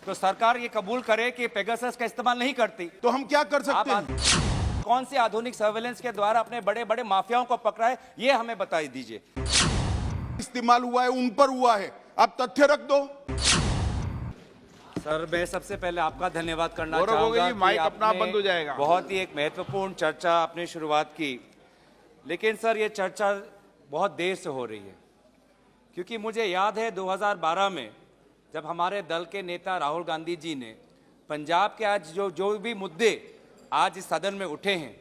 तो सरकार ये कबूल करे कि पेगासस का इस्तेमाल नहीं करती। तो हम क्या कर सकते आप हैं? कौन सी आधुनिक सर्वेलेंस के द्वारा अपने बड़े बड़े माफियाओं को पकड़ा है, ये हमें बताई दीजिए। इस्तेमाल हुआ है, उन पर हुआ है, आप तथ्य रख दो। सर, मैं सबसे पहले आपका धन्यवाद करना गौरव चाहूंगा गोगोई, कि माइक अपना आपने बंद हो जाएगा। बहुत ही एक महत्वपूर्ण चर्चा आपने शुरुआत की, लेकिन सर ये चर्चा बहुत देर से हो रही है, क्योंकि मुझे याद है 2012 में जब हमारे दल के नेता राहुल गांधी जी ने पंजाब के आज जो भी मुद्दे आज इस सदन में उठे हैं,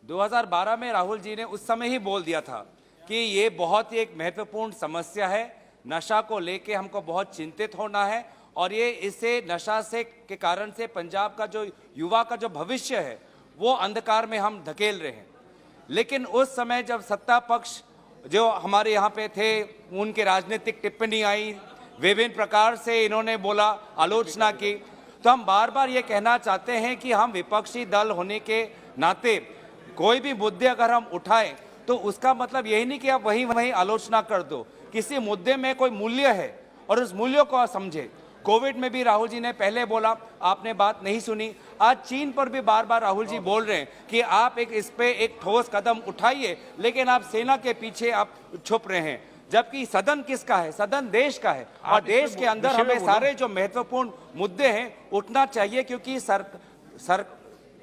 2012 में राहुल जी ने उस समय ही बोल दिया था कि ये बहुत ही एक महत्वपूर्ण समस्या है, नशा को लेके हमको बहुत चिंतित होना है और ये इससे नशा से के कारण से पंजाब का जो युवा का जो भविष्य है वो अंधकार में हम धकेल रहे हैं। लेकिन उस समय जब सत्ता पक्ष जो हमारे यहाँ पे थे, उनके राजनीतिक टिप्पणी आई, विभिन्न प्रकार से इन्होंने बोला, आलोचना की, तो हम बार बार ये कहना चाहते हैं कि हम विपक्षी दल होने के नाते कोई भी मुद्दे अगर हम उठाएं तो उसका मतलब यही नहीं कि आप वहीं आलोचना कर दो। किसी मुद्दे में कोई मूल्य है और उस मूल्यों को समझे। कोविड में भी राहुल जी ने पहले बोला, आपने बात नहीं सुनी। आज चीन पर भी बार बार राहुल जी बोल रहे हैं कि आप इस पे एक ठोस कदम उठाइए, लेकिन आप सेना के पीछे आप छुप रहे हैं। जबकि सदन किसका है? सदन देश का है और देश के अंदर हमें सारे जो महत्वपूर्ण मुद्दे हैं उठना चाहिए, क्योंकि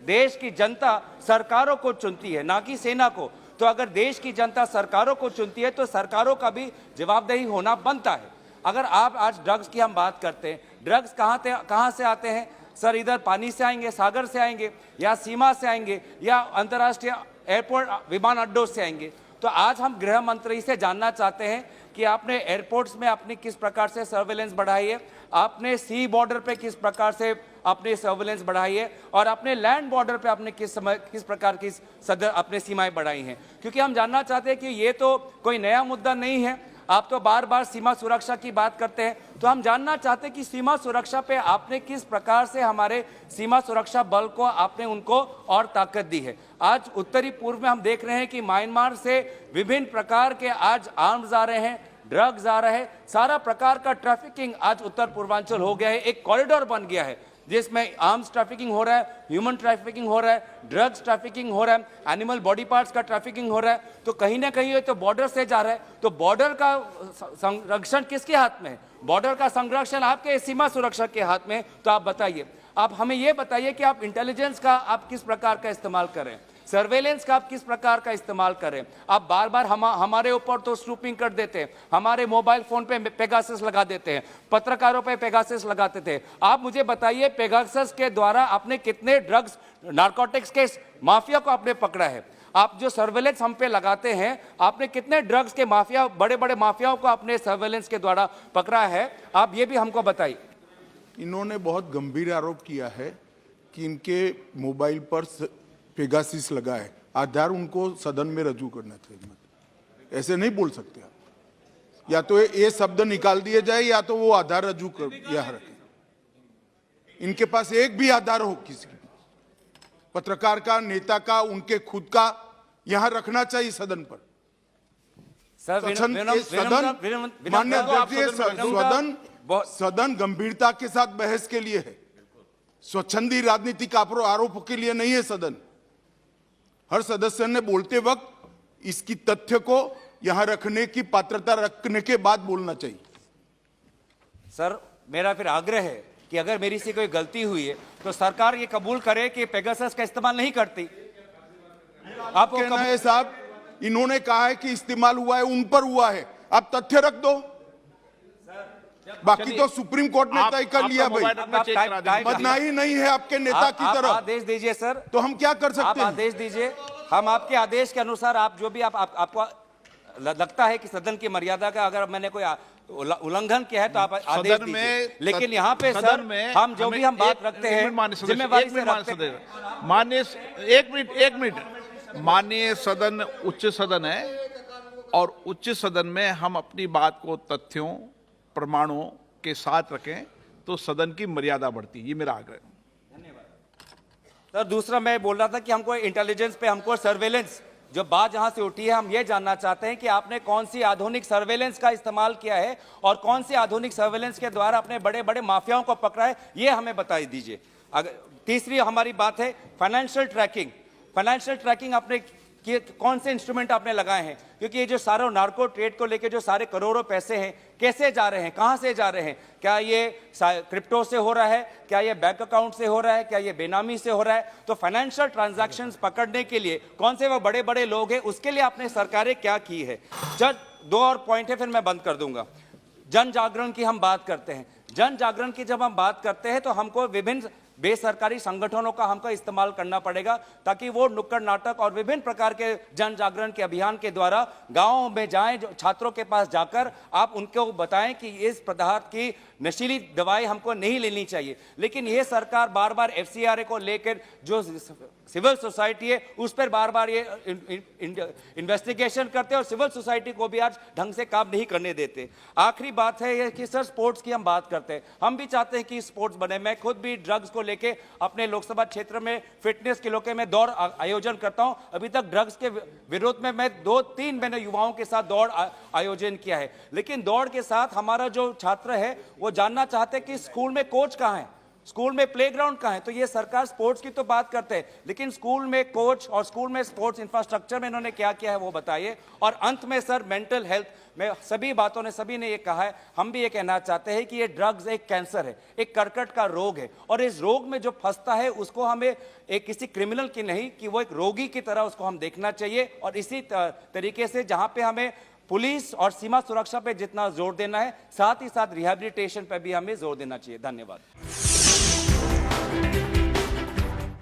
देश की जनता सरकारों को चुनती है, ना कि सेना को। तो अगर देश की जनता सरकारों को चुनती है तो सरकारों का भी जवाबदेही होना बनता है। अगर आप आज ड्रग्स की हम बात करते हैं, ड्रग्स कहाँ से आते हैं सर? इधर पानी से आएंगे, सागर से आएंगे, या सीमा से आएंगे, या अंतर्राष्ट्रीय एयरपोर्ट विमान अड्डों से आएंगे। तो आज हम गृह मंत्री से जानना चाहते हैं कि आपने एयरपोर्ट्स में अपनी किस प्रकार से सर्वेलेंस बढ़ाई है, आपने सी बॉर्डर पे किस प्रकार से अपनी सर्वेलेंस बढ़ाई है, और अपने लैंड बॉर्डर पे आपने किस प्रकार की अपने सीमाएं बढ़ाई हैं। क्योंकि हम जानना चाहते हैं कि ये तो कोई नया मुद्दा नहीं है। आप तो बार बार सीमा सुरक्षा की बात करते हैं, तो हम जानना चाहते हैं कि सीमा सुरक्षा पे आपने किस प्रकार से हमारे सीमा सुरक्षा बल को आपने उनको और ताकत दी है। आज उत्तरी पूर्व में हम देख रहे हैं कि म्यांमार से विभिन्न प्रकार के आज आर्म्स आ रहे हैं, ड्रग्स आ रहे हैं, सारा प्रकार का ट्रैफिकिंग आज उत्तर पूर्वांचल हो गया है, एक कॉरिडोर बन गया है जिसमें आर्म्स ट्रैफिकिंग हो रहा है, ह्यूमन ट्रैफिकिंग हो रहा है, ड्रग्स ट्रैफिकिंग हो रहा है, एनिमल बॉडी पार्ट्स का ट्रैफिकिंग हो रहा है। तो कहीं ना कहीं ये तो बॉर्डर से जा रहा है। तो बॉर्डर का संरक्षण किसके हाथ में है? बॉर्डर का संरक्षण आपके सीमा सुरक्षा के हाथ में है। तो आप बताइए, आप हमें ये बताइए कि आप इंटेलिजेंस का आप किस प्रकार का इस्तेमाल करें, सर्वेलेंस का आप किस प्रकार का इस्तेमाल करें। आप बार बार हमारे ऊपर तो स्नूपिंग कर देते हैं, हमारे मोबाइल फोन पे पेगासस लगा देते हैं, पत्रकारों पे पेगासस लगाते थे। आप मुझे बताइए, पेगासस के द्वारा आपने कितने ड्रग्स नारकोटिक्स के माफिया को आपने पकड़ा है? आप जो सर्वेलेंस हम पे लगाते हैं, आपने कितने ड्रग्स के माफिया, बड़े बड़े माफियाओं को आपने सर्वेलेंस के द्वारा पकड़ा है? आप ये भी हमको बताइए। इन्होंने बहुत गंभीर आरोप किया है कि इनके मोबाइल पर पेगासिस लगा है। आधार उनको सदन में रजू करना चाहिए। ऐसे नहीं बोल सकते आप, या तो ये शब्द निकाल दिए जाए या तो वो आधार रजू कर यह रखें। इनके पास एक भी आधार हो, किसी पत्रकार का, नेता का, उनके खुद का, यहां रखना चाहिए सदन पर। सदन गंभीरता के साथ बहस के लिए है, स्वच्छंदी राजनीतिक आरोपों के लिए नहीं है सदन। हर सदस्य ने बोलते वक्त इसकी तथ्य को यहां रखने की पात्रता रखने के बाद बोलना चाहिए। सर, मेरा फिर आग्रह है कि अगर मेरी से कोई गलती हुई है तो सरकार ये कबूल करे कि पेगासस का इस्तेमाल नहीं करती। आपको कहना है साहब, इन्होंने कहा है कि इस्तेमाल हुआ है, उन पर हुआ है, आप तथ्य रख दो। बाकी तो सुप्रीम कोर्ट ने तय कर लिया भाई, बदनामी नहीं है आपके नेता की तरफ। आदेश दीजिए सर, तो हम क्या कर सकते हैं? आदेश दीजिए, हम आपके आदेश के अनुसार आप जो भी आपको लगता है कि सदन की मर्यादा का अगर मैंने कोई उल्लंघन किया है तो आप आदेश दीजिए। लेकिन यहाँ पे सर हम जो भी हम बात रखते हैं जिम्मेवारी से रखते हैं। माननीय एक मिनट माननीय सदन उच्च सदन है और उच्च सदन में हम अपनी बात को तथ्यों प्रमाणों के साथ रखें तो सदन की मर्यादा बढ़ती, ये मेरा आग्रह है। धन्यवाद सर। दूसरा मैं बोल रहा था कि हमको इंटेलिजेंस पे, हमको सर्वेलेंस जो बात जहां से उठी है, हम ये जानना चाहते हैं कि आपने कौन सी आधुनिक सर्वेलेंस का इस्तेमाल किया है और कौन सी आधुनिक सर्वेलेंस के द्वारा अपने बड़े बड़े माफियाओं को पकड़ा है, ये हमें बता दीजिए। तीसरी हमारी बात है फाइनेंशियल ट्रैकिंग। फाइनेंशियल ट्रैकिंग आपने कि कौन से इंस्ट्रूमेंट आपने लगाए हैं, क्योंकि ये जो सारे नार्को ट्रेड को लेके जो सारे करोड़ों पैसे हैं, कैसे जा रहे हैं, कहां से जा रहे हैं? क्या ये क्रिप्टो से हो रहा है, क्या ये बैंक अकाउंट से हो रहा है, क्या ये बेनामी से हो रहा है? तो फाइनेंशियल ट्रांजैक्शंस पकड़ने के लिए कौन से वो बड़े बड़े लोग हैं, उसके लिए आपने सरकारें क्या की है? जब 2 और पॉइंट है, फिर मैं बंद कर दूंगा। जन जागरण की हम बात करते हैं। जन जागरण की जब हम बात करते हैं तो हमको विभिन्न बेसरकारी संगठनों का हमको इस्तेमाल करना पड़ेगा, ताकि वो नुक्कड़ नाटक और विभिन्न प्रकार के जन जागरण के अभियान के द्वारा गांवों में जाएं, छात्रों के पास जाकर आप उनको बताएं कि इस पदार्थ की नशीली दवाई हमको नहीं लेनी चाहिए। लेकिन यह सरकार बार बार FCRA को लेकर जो सिविल सोसाइटी है उस पर बार बार ये इन्वेस्टिगेशन करते हैं और सिविल सोसाइटी को भी आज ढंग से काम नहीं करने देते। आखिरी बात है ये कि सर, स्पोर्ट्स की हम बात करते हैं, हम भी चाहते हैं कि स्पोर्ट्स बने। मैं खुद भी ड्रग्स को लेके अपने लोकसभा क्षेत्र में फिटनेस के लोके में दौड़ आयोजन करता हूं। अभी तक ड्रग्स के विरोध में मैं 2-3 मैंने युवाओं के साथ दौड़ आयोजन किया है। लेकिन दौड़ के साथ हमारा जो छात्र है वो जानना चाहते हैं कि स्कूल में कोच कहां है, स्कूल में प्लेग्राउंड कहां है? तो ये सरकार स्पोर्ट्स की तो बात करते हैं, लेकिन स्कूल में कोच और स्कूल में स्पोर्ट्स इंफ्रास्ट्रक्चर में इन्होंने क्या किया है वो बताइए। और अंत में सर, मेंटल हेल्थ में सभी बातों ने, सभी ने ये कहा है, हम भी ये कहना चाहते हैं कि ये ड्रग्स एक कैंसर है, एक कर्कट का रोग है, और इस रोग में जो फंसता है उसको हमें एक किसी क्रिमिनल की नहीं, कि वो एक रोगी की तरह उसको हम देखना चाहिए। और इसी तरीके से जहां पे हमें पुलिस और सीमा सुरक्षा पे जितना जोर देना है, साथ ही साथ रिहैबिलिटेशन पे भी हमें जोर देना चाहिए। धन्यवाद।